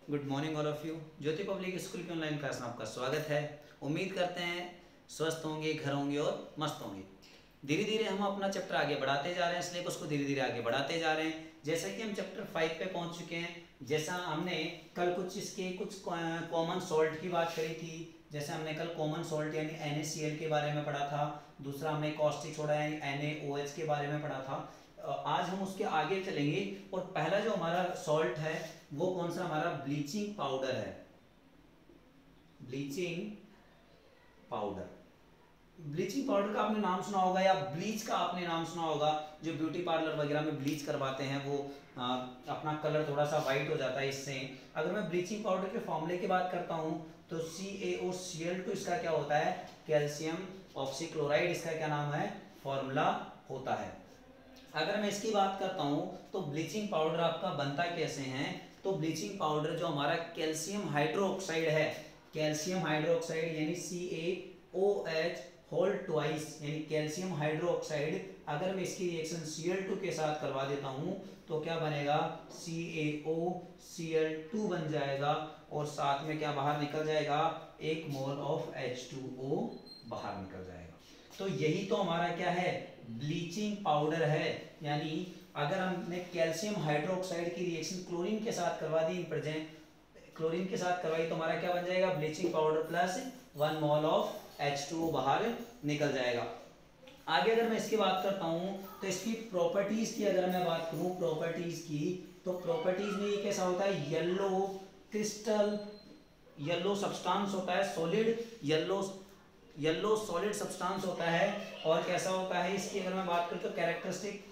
Good morning all of you. Jyoti public school की online class में आपका स्वागत है। उम्मीद करते हैं स्वस्थ होंगे, घर होंगे और मस्त होंगे। धीरे धीरे हम अपना चैप्टर आगे बढ़ाते जा रहे हैं, सिलेबस को धीरे धीरे आगे बढ़ाते जा रहे हैं। जैसा कि हम चैप्टर 5 पे पहुंच चुके हैं। जैसा हमने कल कुछ कॉमन सॉल्ट की बात करी थी। जैसे हमने कल कॉमन सॉल्ट यानी NaCl के बारे में पढ़ा था। दूसरा हमने कॉस्टिक सोडा यानी NaOH के बारे में पढ़ा था। आज हम उसके आगे चलेंगे और पहला जो हमारा सॉल्ट है वो कौन सा, हमारा ब्लीचिंग पाउडर है। ब्लीचिंग पाउडर, ब्लीचिंग पाउडर का आपने नाम सुना होगा या ब्लीच का आपने नाम सुना होगा। जो ब्यूटी पार्लर वगैरह में ब्लीच करवाते हैं वो अपना कलर थोड़ा सा वाइट हो जाता है इससे। अगर मैं ब्लीचिंग पाउडर के फॉर्मूले की बात करता हूँ तो CaOCl2 इसका क्या होता है, कैल्शियम ऑक्सीक्लोराइड इसका क्या नाम है, फॉर्मूला होता है। अगर मैं इसकी बात करता हूँ तो ब्लीचिंग पाउडर आपका बनता कैसे है, तो ब्लीचिंग पाउडर जो हमारा कैल्शियम हाइड्रोक्साइड है, कैल्शियम हाइड्रोक्साइड यानी CaOH होल ट्वाइस यानी कैल्शियम हाइड्रोक्साइड, अगर मैं इसकी रिएक्शन Cl2 के साथ करवा देता हूँ तो क्या बनेगा, CaOCl2 बन जाएगा और साथ में क्या बाहर निकल जाएगा, 1 मोल ऑफ H2O बाहर निकल जाएगा। तो यही तो हमारा क्या है, ब्लीचिंग पाउडर है। यानी अगर हमने कैल्शियम हाइड्रोक्साइड की रिएक्शन क्लोरीन के साथ करवा दी, क्लोरीन के साथ करवाई तो हमारा क्या बन जाएगा, bleaching powder plus 1 mole of H2O बाहर निकल जाएगा। आगे अगर मैं इसकी बात करता हूं तो इसकी प्रॉपर्टीज की अगर मैं बात करूं, प्रॉपर्टीज की, तो प्रॉपर्टीज में ये कैसा होता है, येलो क्रिस्टल, येलो सब्सटेंस होता है, सॉलिड येलो सॉलिड सब्सटेंस होता है। और कैसा होता है इसकी अगर मैं बात करूं तो कैरेक्टरिस्टिक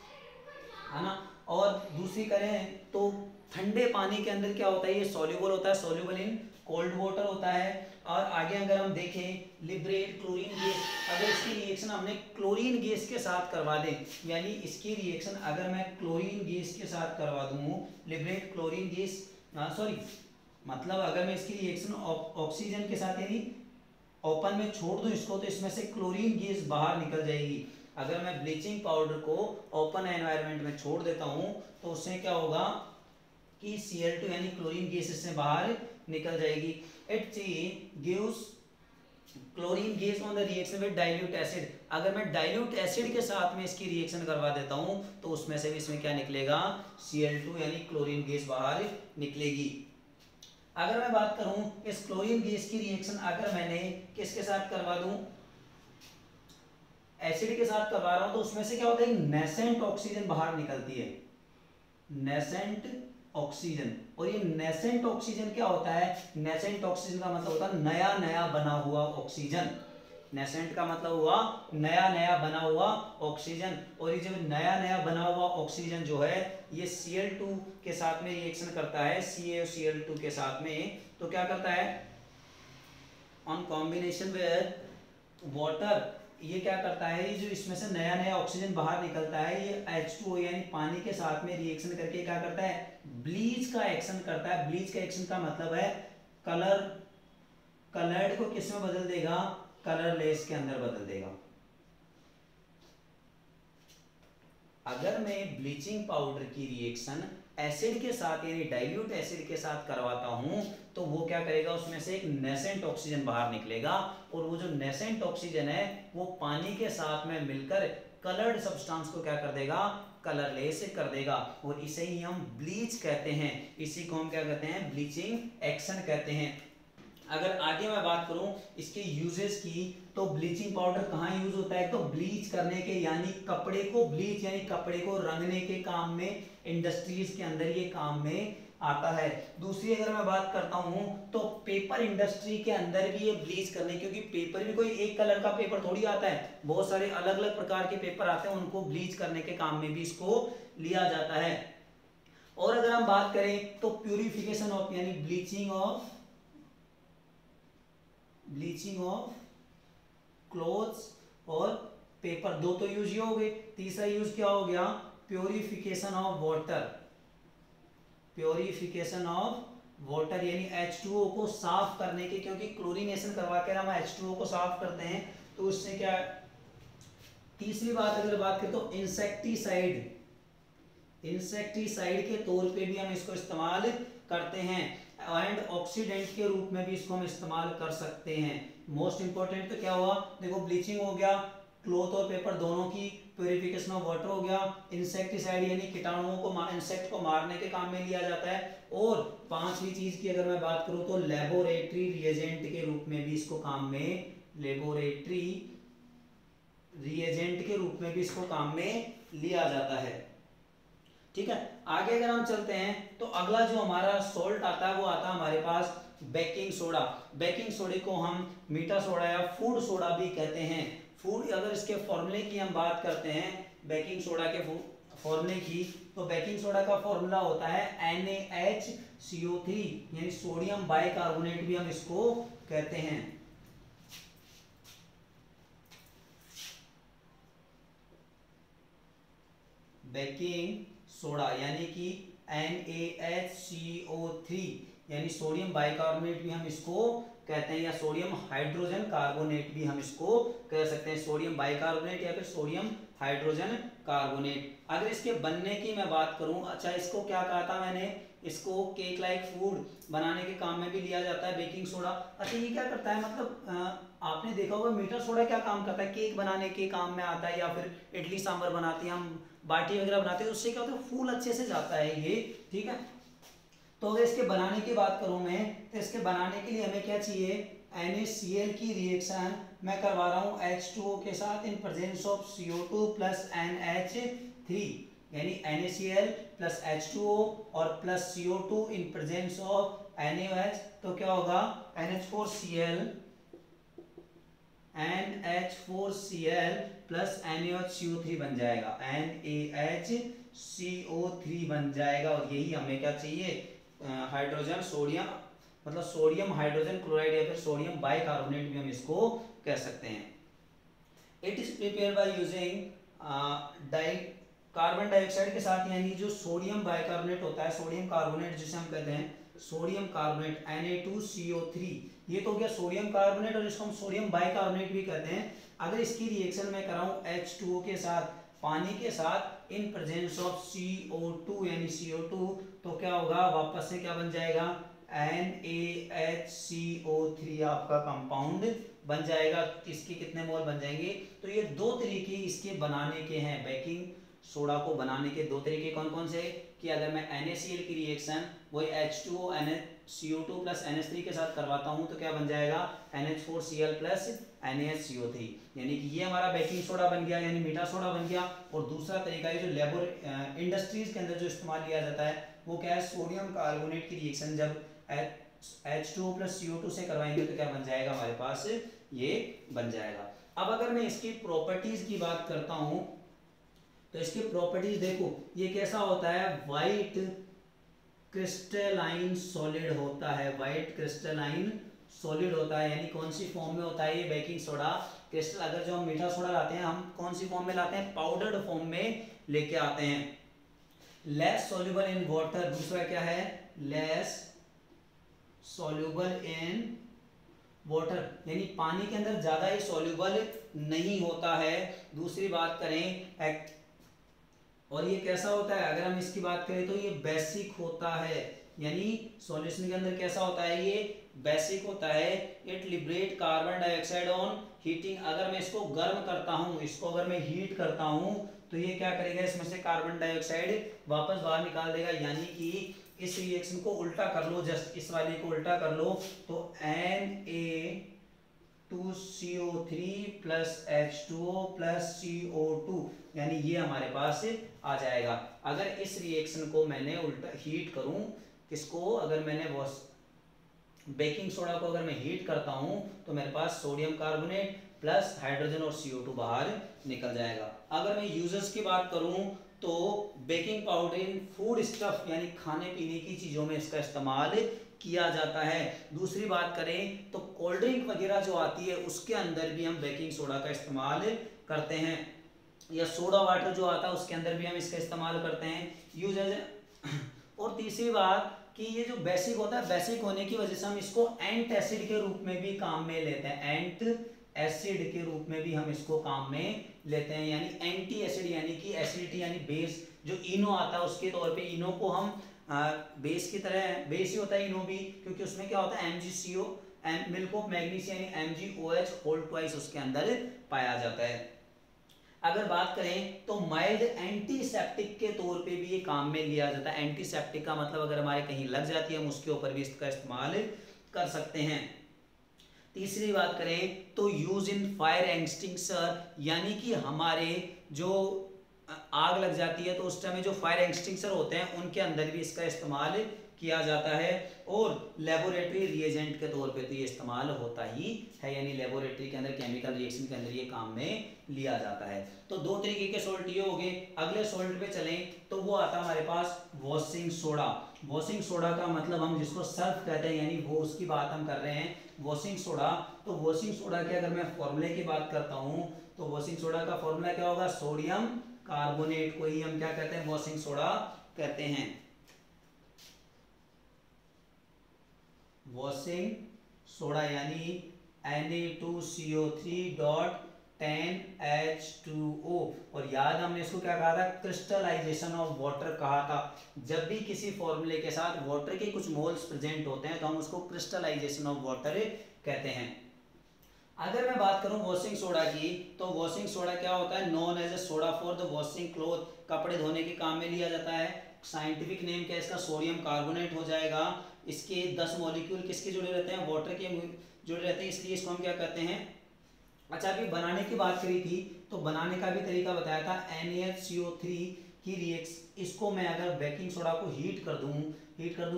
है ना। और दूसरी करें तो ठंडे पानी के अंदर क्या होता है, ये सॉल्युबल होता है, सॉल्युबल इन कोल्ड वाटर होता है। और आगे अगर हम देखें लिबरेट क्लोरीन गैस, अगर इसकी रिएक्शन हमने क्लोरीन गैस के साथ करवा दें, यानी इसकी रिएक्शन अगर मैं क्लोरीन गैस के साथ करवा दूं, लिबरेट क्लोरीन गैस मतलब अगर मैं इसकी रिएक्शन ऑक्सीजन के साथ यानी ओपन में छोड़ दूं इसको, तो इसमें से क्लोरीन गैस बाहर निकल जाएगी। अगर मैं ब्लीचिंग पाउडर को ओपन एनवायरनमेंट में छोड़ देता हूं तो उससे क्या होगा कि Cl2 यानी क्लोरीन गैस इससे बाहर निकल जाएगी। It gives chlorine gas on the reaction with dilute acid, अगर मैं डाइल्यूट एसिड के साथ में इसकी रिएक्शन करवा देता हूं तो उसमें से भी इसमें क्या निकलेगा, Cl2 यानी क्लोरीन गैस बाहर निकलेगी। अगर मैं बात करूं इस क्लोरीन गैस की रिएक्शन अगर मैंने किसके साथ करवा दूं, एसिड के साथ करवा रहा हूं, तो उसमें से क्या होता है, नेसेंट ऑक्सीजन बाहर निकलती है, नेसेंट ऑक्सीजन। और ये नेसेंट ऑक्सीजन क्या होता है, नेसेंट ऑक्सीजन का मतलब होता है नया नया बना हुआ ऑक्सीजन। नेसेंट का मतलब हुआ नया नया बना हुआ ऑक्सीजन। और ये जब नया नया बना हुआ ऑक्सीजन जो है ये Cl2 के साथ में रिएक्शन करता है, CaCl2 के साथ में, तो क्या करता है, ऑन कॉम्बिनेशन विद वाटर, ये क्या करता है, ये जो इसमें से नया नया ऑक्सीजन बाहर निकलता है, ये H2O यानी पानी के साथ में रिएक्शन करके क्या करता है, ब्लीच का एक्शन करता है। ब्लीच का एक्शन का मतलब है कलर्ड को किस में बदल देगा, कलरलेस के अंदर बदल देगा। अगर मैं ब्लीचिंग पाउडर की रिएक्शन एसिड के साथ यानी डाइल्यूट एसिड के साथ करवाता हूं तो वो क्या करेगा, उसमें से एक नेसेंट ऑक्सीजन बाहर निकलेगा और वो जो नेसेंट ऑक्सीजन है वो पानी के साथ में मिलकर कलर्ड सब्सटेंस को क्या कर देगा, कलरलेस कर देगा। और इसे ही हम ब्लीच कहते हैं, इसी को हम क्या कहते हैं, ब्लीचिंग एक्शन कहते हैं। अगर आगे मैं बात करूं इसके यूजेस की, तो ब्लीचिंग पाउडर कहाँ यूज होता है, तो ब्लीच करने के यानी कपड़े को ब्लीच यानी कपड़े को रंगने के काम में, इंडस्ट्रीज के अंदर ये काम में आता है। दूसरी अगर मैं बात करता हूं तो पेपर इंडस्ट्री के अंदर भी ये ब्लीच करने, क्योंकि पेपर भी कोई एक कलर का पेपर थोड़ी आता है, बहुत सारे अलग अलग प्रकार के पेपर आते हैं, उनको ब्लीच करने के काम में भी इसको लिया जाता है। और अगर हम बात करें तो प्यूरिफिकेशन ऑफ यानी ब्लीचिंग ऑफ क्लोथ्स और पेपर, दो तो यूज ये हो गए। तीसरा यूज क्या हो गया, purification of water, purification of water यानी H2O को साफ करने के, क्योंकि क्लोरीनेशन करवा कर हम H2O को साफ करते हैं तो उससे क्या। तीसरी बात अगर बात करें तो इंसेक्टिसाइड, इंसेक्टिसाइड के तौर पे भी हम इसको इस्तेमाल करते हैं, एंड ऑक्सीडेंट के रूप में भी इसको हम इस्तेमाल कर सकते हैं। मोस्ट इंपॉर्टेंट तो क्या हुआ, देखो ब्लीचिंग हो गया, क्लॉथ और पेपर दोनों की प्योरिफिकेशन ऑफ वाटर हो गया, इंसेक्टिसाइड यानी कीटाणुओं को इंसेक्ट को मारने के काम में लिया जाता है, और पांचवी चीज की अगर मैं बात करूं तो लेबोरेटरी रिएजेंट के रूप में भी इसको काम में, लेबोरेटरी रिएजेंट के रूप में भी इसको काम में लिया जाता है। ठीक है, आगे अगर हम चलते हैं तो अगला जो हमारा सॉल्ट आता है वो आता है हमारे पास बेकिंग सोडा। बेकिंग सोडे को हम मीठा सोडा या फूड सोडा भी कहते हैं। फूड, अगर इसके फॉर्मूले की हम बात करते हैं बेकिंग सोडा के फॉर्मूले की, तो बेकिंग सोडा का फॉर्मूला होता है NaHCO3 यानी सोडियम बाइकार्बोनेट भी हम इसको कहते हैं। बेकिंग सोडा यानी कि NaHCO3 यानी सोडियम बाइकार्बोनेट भी हम इसको कहते हैं, या सोडियम हाइड्रोजन कार्बोनेट भी हम इसको कह सकते हैं, सोडियम बाइकार्बोनेट या फिर सोडियम हाइड्रोजन कार्बोनेट। अगर इसके बनने की मैं बात करूं, अच्छा इसको क्या कहा था मैंने, इसको केक लाइक फूड बनाने के काम में भी लिया जाता है बेकिंग सोडा। अच्छा ये क्या करता है, मतलब आपने देखा होगा मीठा सोडा क्या काम करता है, केक बनाने के काम में आता है, या फिर इडली सांभर बनाते हैं हम, बाटी वगैरह बनाते हैं, उससे क्या होता है फूल अच्छे से जाता है ये। ठीक है, तो अगर इसके बनाने की बात करूं मैं, तो इसके बनाने के लिए हमें क्या चाहिए, NaCl की रिएक्शन मैं करवा रहा हूं H2O के साथ in presence of CO2 plus NH3, यानी NaCl प्लस H2O और plus CO2 in presence of NaOH, तो क्या होगा NH4Cl प्लस NaOH बन जाएगा, NaHCO3 बन जाएगा, और यही हमें क्या चाहिए, हाइड्रोजन सोडियम, मतलब सोडियम हाइड्रोजन क्लोराइड या फिर सोडियम बाइकार्बोनेट भी हम इसको कह सकते हैं। It is prepare by using carbon dioxide के साथ, यानी जो सोडियम बाइकार्बोनेट होता है, सोडियम कार्बोनेट जिसे हम कहते हैं सोडियम कार्बोनेट Na2CO3, ये तो हो गया सोडियम कार्बोनेट, और इसको हम सोडियम बाइकार्बोनेट भी कहते हैं। अगर इसकी रिएक्शन मैं कराऊं H2O के साथ, पानी के साथ, इन प्रेजेंस ऑफ CO2 यानी CO2, तो क्या होगा, वापस से क्या बन जाएगा, NaHCO3 आपका कंपाउंड बन जाएगा। इसके कितने मोल बन जाएंगे, तो ये दो तरीके इसके बनाने के हैं, बेकिंग सोडा को बनाने के दो तरीके कौन कौन से, कि अगर मैं NaCl की रिएक्शन वही H2O CO2 प्लस NH3 के साथ करवाता हूं, तो क्या बन जाएगा NH4Cl प्लस NaCO3, यानी कि ये हमारा बेकिंग सोडा बन गया, यानी मीठा सोडा बन गया। और दूसरा तरीका है जो इंडस्ट्रीज के अंदर जो इस्तेमाल किया जाता है वो क्या है, सोडियम कार्बोनेट की रिएक्शन जब H2O प्लस CO2 से करवाएंगे तो क्या बन जाएगा हमारे पास, ये बन जाएगा। अब अगर मैं इसकी प्रॉपर्टीज की बात करता हूं, तो इसकी प्रॉपर्टीज देखो, ये कैसा होता है, वाइट क्रिस्टलाइन सॉलिड होता है, वाइट क्रिस्टलाइन सॉलिड होता है, यानी कौन सी फॉर्म में होता है ये बेकिंग सोडा क्रिस्टल। अगर जो हम मीठा सोडा लाते हैं, हम कौन सी फॉर्म में लाते हैं, पाउडर्ड फॉर्म में लेके आते हैं। लेस सॉल्युबल इन वाटर, दूसरा क्या है, लेस सॉल्युबल इन वाटर, यानी पानी के अंदर ज्यादा ही सॉल्युबल नहीं होता है। दूसरी बात करें, और ये कैसा होता है, अगर हम इसकी बात करें तो ये बेसिक होता है, यानी सॉल्यूशन के अंदर कैसा होता है, ये बेसिक होता है। It liberate carbon dioxide on heating, अगर मैं इसको गर्म करता हूं, इसको अगर मैं हीट करता हूं, तो ये क्या करेगा, इसमें से कार्बन डाइऑक्साइड वापस बाहर निकाल देगा। यानी कि इस रिएक्शन को उल्टा कर लो, जस्ट इस वाले को उल्टा कर लो, तो Na2CO3 plus H2O plus CO2, यानी ये हमारे पास आ जाएगा। अगर इस रिएक्शन को मैंने उल्टा हीट करूं, किसको, अगर मैंने बेकिंग सोडा को अगर मैं हीट करता हूं, तो मेरे पास सोडियम कार्बोनेट प्लस हाइड्रोजन और CO2 बाहर निकल जाएगा। अगर मैं यूजर्स की बात करूं, तो बेकिंग पाउडर इन फूड स्टफ, यानी खाने पीने की चीजों में इसका इस्तेमाल किया जाता है। दूसरी बात करें तो कोल्ड ड्रिंक वगैरह जो आती है उसके अंदर भी हम बेकिंग सोडा का इस्तेमाल करते हैं, या सोडा वाटर जो आता है उसके अंदर भी हम इसका इस्तेमाल करते हैं, यूज एज। और तीसरी बात कि ये जो बेसिक होता है, बेसिक होने की वजह से हम इसको एंट एसिड के रूप में भी काम में लेते हैं, एंट एसिड के रूप में भी हम इसको काम में लेते हैं, यानी एंटी एसिड, यानी कि एसिडिटी यानी बेस जो इनो आता है उसके तौर पे इनो को हम बेस की तरह, बेस ही होता है इनो भी, क्योंकि उसमें क्या होता है MgCO, मिल्क ऑफ मैग्नीशियम यानी MgOH होल ट्वाइस उसके अंदर पाया जाता है। अगर बात करें तो माइल्ड एंटीसेप्टिक के तौर पे भी ये काम में लिया जाता है। एंटीसेप्टिक का मतलब अगर हमारे कहीं लग जाती है हम उसके ऊपर भी इसका इस्तेमाल कर सकते हैं। तीसरी बात करें तो यूज इन फायर एक्सटिंग्विशर, यानी कि हमारे जो आग लग जाती है तो उस टाइम जो फायर एक्सटिंग्विशर होते हैं उनके अंदर भी इसका इस्तेमाल किया जाता है, और लेबोरेटरी रिएजेंट के तौर पे तो ये इस्तेमाल होता ही है, यानी लेबोरेटरी के अंदर केमिकल रिएक्शन के अंदर ये काम में लिया जाता है। तो दो तरीके के सोल्ट ये हो गए। अगले सोल्ट पे चलें तो वो आता है हमारे पास वॉशिंग सोडा। वॉशिंग सोडा का मतलब हम जिसको सर्फ कहते हैं, यानी वो उसकी बात हम कर रहे हैं, वॉशिंग सोडा। तो वॉशिंग सोडा के अगर मैं फॉर्मूले की बात करता हूँ तो वॉशिंग सोडा का फॉर्मूला क्या होगा, सोडियम कार्बोनेट को ही हम क्या कहते हैं, वॉशिंग सोडा कहते हैं। वॉशिंग सोडा यानी Na2CO3.10H2O, और याद हमने इसको क्या कहा था, क्रिस्टलाइजेशन ऑफ वाटर कहा था। जब भी किसी फॉर्मूले के साथ वाटर के कुछ मोल्स प्रेजेंट होते हैं तो हम उसको क्रिस्टलाइजेशन ऑफ वाटर कहते हैं। अगर मैं बात करूं वॉशिंग सोडा की, तो वॉशिंग सोडा क्या होता है, known as a soda for the washing cloth, कपड़े धोने के काम में लिया जाता है। साइंटिफिक नेम क्या है इसका, सोडियम कार्बोनेट हो जाएगा। इसके 10 मॉलिक्यूल किसके जुड़े रहते हैं, वाटर के जुड़े रहते हैं, इसलिए इसको हम क्या कहते हैं। अच्छा, अभी बनाने की बात करी थी तो बनाने का भी तरीका बताया था, NaCO3 की रिएक्शन, इसको मैं अगर बेकिंग सोडा को हीट कर दूं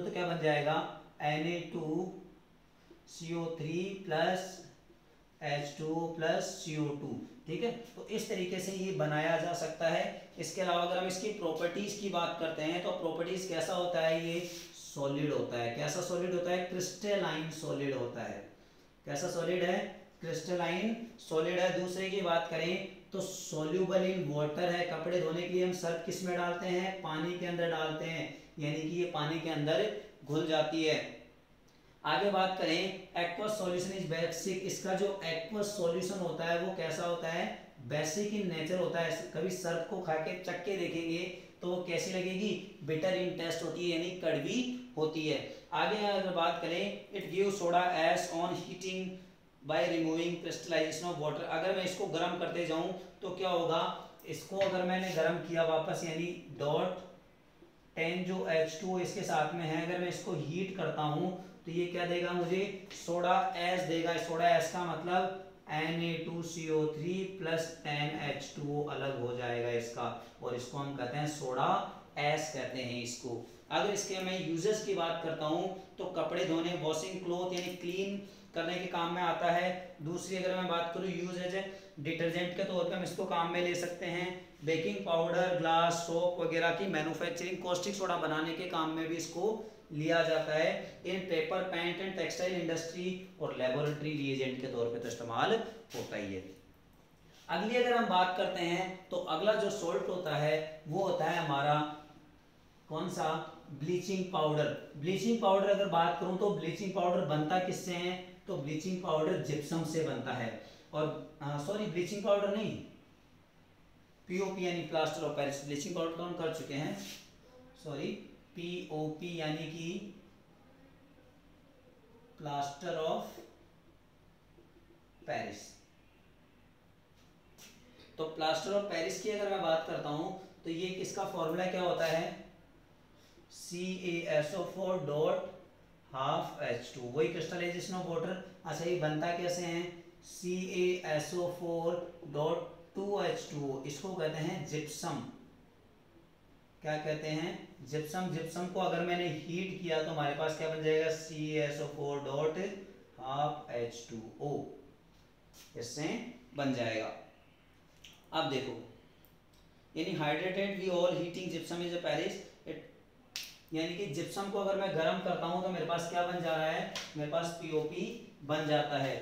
तो क्या बन जाएगा, Na2CO3 plus H2O plus CO2, ठीक है। तो इस तरीके से ये बनाया जा सकता है। इसके अलावा अगर हम इसकी प्रॉपर्टीज की बात करते हैं तो प्रॉपर्टीज कैसा होता है, ये सॉलिड होता है। कैसा सॉलिड होता है, क्रिस्टलाइन सॉलिड होता है। कैसा सॉलिड है, क्रिस्टलाइन सॉलिड है। दूसरे की बात करें तो सॉल्यूबल इन वाटर है। कपड़े धोने के लिए हम सर्फ किस में डालते हैं, पानी के अंदर डालते हैं, यानी कि ये पानी के अंदर घुल जाती है। आगे बात करें एक्वस सॉल्यूशन इज बेसिक, इसका जो एक्वस सॉल्यूशन होता है वो कैसा होता है, बेसिक इन नेचर होता है। कभी सर्फ को खा के चख के देखेंगे तो वो कैसी लगेगी, बिटर इन टेस्ट होती है, यानी कड़वी होती है। आगे अगर बात करें, it give soda ash on heating by removing crystallization of water. अगर मैं इसको गर्म करते जाऊं तो क्या होगा, इसको अगर मैंने गर्म किया वापस, यानी डॉट 10 जो H2O इसके साथ में है, अगर मैं इसको हीट करता हूं तो ये क्या देगा मुझे, सोडा एस देगा। सोडा एस का मतलब Na2CO3 प्लस 10H2O अलग हो जाएगा इसका, और इसको हम कहते हैं सोडा एस कहते हैं इसको। अगर इसके मैं यूजेस की बात करता हूं तो कपड़े धोने, वॉशिंग क्लॉथ यानी क्लीन करने के काम में आता है। दूसरी अगर मैं बात करूं यूज एज ए डिटर्जेंट के तौर पे हम इसको काम में ले सकते हैं। बेकिंग पाउडर, ग्लास, सोप वगैरह की मैन्युफैक्चरिंग, कॉस्टिक सोडा बनाने के काम में भी इसको लिया जाता है। In paper, paint and textile industry और लेबोरेटरी रिएजेंट के तौर पे तो इस्तेमाल होता ही है। अगली अगर हम बात करते हैं तो अगला जो सोल्ट होता है वो होता है हमारा कौन सा, ब्लीचिंग पाउडर। ब्लीचिंग पाउडर अगर बात करूं तो ब्लीचिंग पाउडर बनता किससे है, तो ब्लीचिंग पाउडर जिप्सम से बनता है। और सॉरी, ब्लीचिंग पाउडर नहीं, पीओपी यानी plaster of Paris. Bleaching powder तो हम कर चुके हैं, सॉरी, पीओपी यानी कि प्लास्टर ऑफ पेरिस। तो प्लास्टर ऑफ पेरिस की अगर मैं बात करता हूं तो ये किसका फॉर्मूला क्या होता है, CaSO4 डॉट हाफ H2, वही क्रिस्टलाइजेशन ऑफ वाटर। अच्छा, ये बनता कैसे हैं, CaSO4 डॉट 2H2O, इसको कहते हैं जिप्सम। क्या कहते हैं, जिप्सम। जिप्सम को अगर मैंने हीट किया तो हमारे पास क्या बन जाएगा, CaSO4 डॉट हाफ H2O, इससे बन जाएगा। अब देखो, यानी hydrated we all heating gypsum is a Paris, यानी कि जिप्सम को अगर मैं गर्म करता हूं तो मेरे पास क्या बन जा रहा है, मेरे पास पीओपी बन जाता है,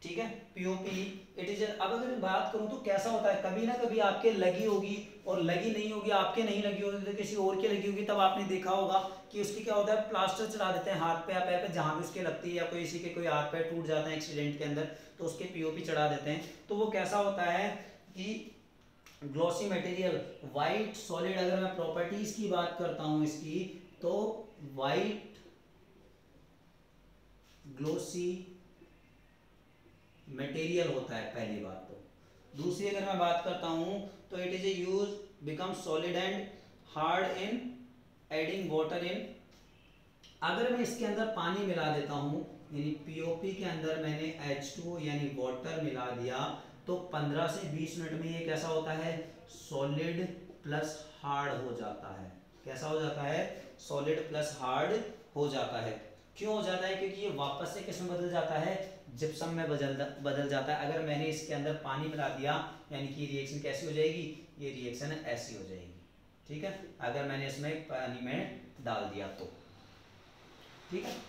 ठीक है, पीओपी इट इज। अब अगर मैं बात करूं तो कैसा होता है, कभी ना कभी आपके लगी होगी और लगी नहीं होगी, आपके नहीं लगी होगी तो किसी और के लगी होगी, तब आपने देखा होगा कि उसकी क्या होता है, प्लास्टर चला देते हैं हाथ पे या पैर पे, जहां भी उसके लगती है, या कोई किसी के कोई हाथ पैर टूट जाते हैं एक्सीडेंट के अंदर तो उसके पीओपी चढ़ा देते हैं। तो वो कैसा होता है कि ग्लॉसी मटेरियल, वाइट सॉलिड, अगर मैं प्रॉपर्टीज की बात करता हूं इसकी, तो वाइट ग्लॉसी मटेरियल होता है पहली बात तो। दूसरी अगर मैं बात करता हूं तो it is a use become solid and hard in adding water in, अगर मैं इसके अंदर पानी मिला देता हूं, यानी पीओपी के अंदर मैंने H2O यानी वाटर मिला दिया, तो 15 से 20 मिनट में ये कैसा होता है, सॉलिड प्लस हार्ड हो जाता है। कैसा हो जाता है, सॉलिड प्लस हार्ड हो जाता है। क्यों हो जाता है, क्योंकि ये वापस से किस में बदल जाता है, जिप्सम में बदल जाता है। अगर मैंने इसके अंदर पानी मिला दिया, यानी कि रिएक्शन कैसी हो जाएगी, ये रिएक्शन ऐसी हो जाएगी, ठीक है, अगर मैंने इसमें पानी में डाल दिया तो, ठीक है।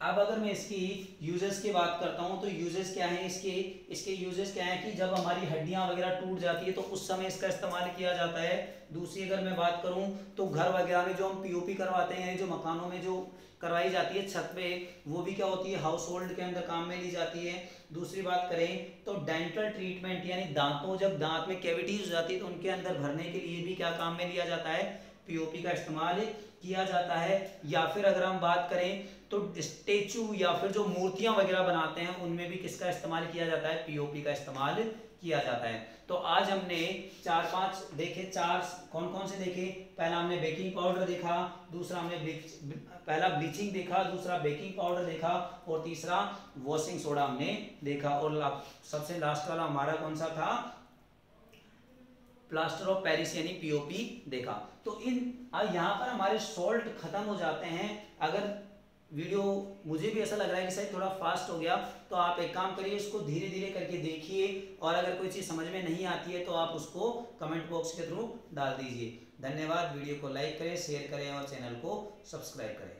अब अगर मैं इसकी यूजेस की बात करता हूं तो यूजेस क्या है इसके यूजेस क्या है कि जब हमारी हड्डियां वगैरह टूट जाती है तो उस समय इसका इस्तेमाल किया जाता है। दूसरी अगर मैं बात करूं तो घर वगैरह में जो हम पीओपी करवाते हैं, जो मकानों में जो करवाई जाती है छत पे, वो भी क्या होती है, हाउस होल्ड के अंदर काम में ली जाती है। दूसरी बात करें तो डेंटल ट्रीटमेंट, यानी दांतों, जब दांत में कैविटीज हो जाती है तो उनके अंदर भरने के लिए भी क्या काम में लिया जाता है, पीओपी का इस्तेमाल किया जाता है। या फिर अगर हम बात करें तो स्टेचू या फिर जो मूर्तियां वगैरह बनाते हैं उनमें भी किसका इस्तेमाल किया जाता है, पीओपी का इस्तेमाल किया जाता है। तो आज हमने 4-5 देखे, 4 कौन कौन से देखे, पहला हमने बेकिंग पाउडर देखा, दूसरा हमने पहला ब्लीचिंग देखा, दूसरा बेकिंग पाउडर देखा, और तीसरा वॉशिंग सोडा हमने देखा, और सबसे लास्ट वाला हमारा कौन सा था, प्लास्टर ऑफ पेरिस यानी पीओपी देखा। तो यहाँ पर हमारे सॉल्ट खत्म हो जाते हैं। अगर वीडियो मुझे भी ऐसा लग रहा है कि शायद थोड़ा फास्ट हो गया, तो आप एक काम करिए, इसको धीरे धीरे करके देखिए, और अगर कोई चीज़ समझ में नहीं आती है तो आप उसको कमेंट बॉक्स के थ्रू डाल दीजिए। धन्यवाद। वीडियो को लाइक करें, शेयर करें और चैनल को सब्सक्राइब करें।